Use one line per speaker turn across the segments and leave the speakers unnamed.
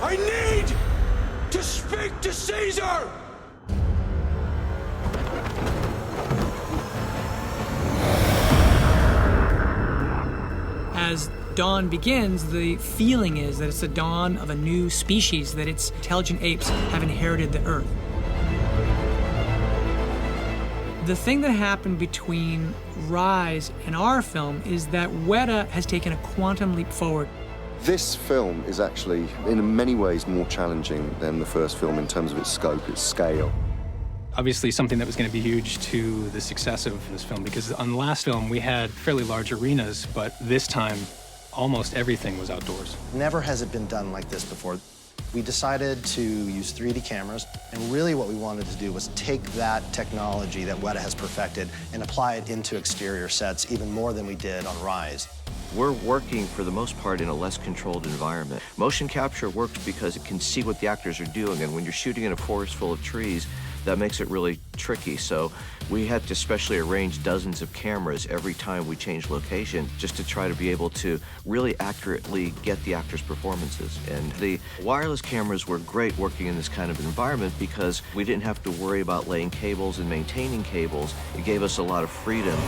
I need to speak to Caesar!
As dawn begins, the feeling is that it's the dawn of a new species, that its intelligent apes have inherited the Earth. The thing that happened between Rise and our film is that Weta has taken a quantum leap forward.
This film is actually, in many ways, more challenging than the first film in terms of its scope, its scale.
Obviously something that was going to be huge to the success of this film, because on the last film we had fairly large arenas, but this time almost everything was outdoors.
Never has it been done like this before. We decided to use 3D cameras, and really what we wanted to do was take that technology that Weta has perfected and apply it into exterior sets even more than we did on Rise.
We're working, for the most part, in a less controlled environment. Motion capture works because it can see what the actors are doing, and when you're shooting in a forest full of trees, that makes it really tricky. So we had to specially arrange dozens of cameras every time we changed location just to try to be able to really accurately get the actors' performances. And the wireless cameras were great working in this kind of environment because we didn't have to worry about laying cables and maintaining cables. It gave us a lot of freedom.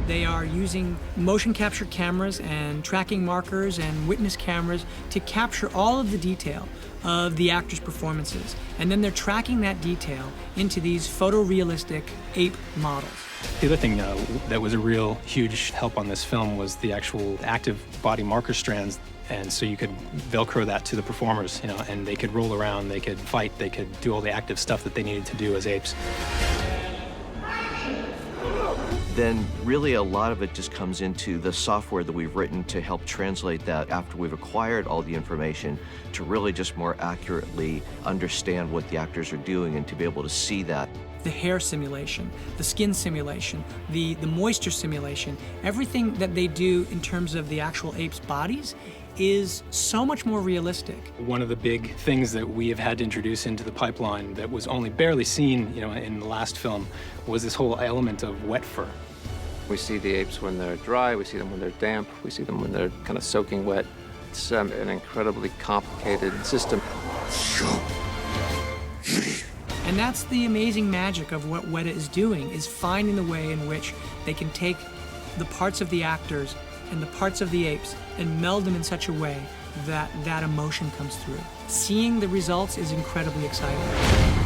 They are using motion capture cameras and tracking markers and witness cameras to capture all of the detail of the actors' performances. And then they're tracking that detail into these photorealistic ape models.
The other thing that was a real huge help on this film was the actual active body marker strands. And so you could Velcro that to the performers, and they could roll around, they could fight, they could do all the active stuff that they needed to do as apes.
Then really a lot of it just comes into the software that we've written to help translate that after we've acquired all the information to really just more accurately understand what the actors are doing and to be able to see that.
The hair simulation, the skin simulation, the moisture simulation, everything that they do in terms of the actual apes' bodies is so much more realistic.
One of the big things that we have had to introduce into the pipeline that was only barely seen, in the last film was this whole element of wet fur.
We see the apes when they're dry, we see them when they're damp, we see them when they're kind of soaking wet. It's an incredibly complicated system.
And that's the amazing magic of what Weta is doing, is finding the way in which they can take the parts of the actors and the parts of the apes and meld them in such a way that that emotion comes through. Seeing the results is incredibly exciting.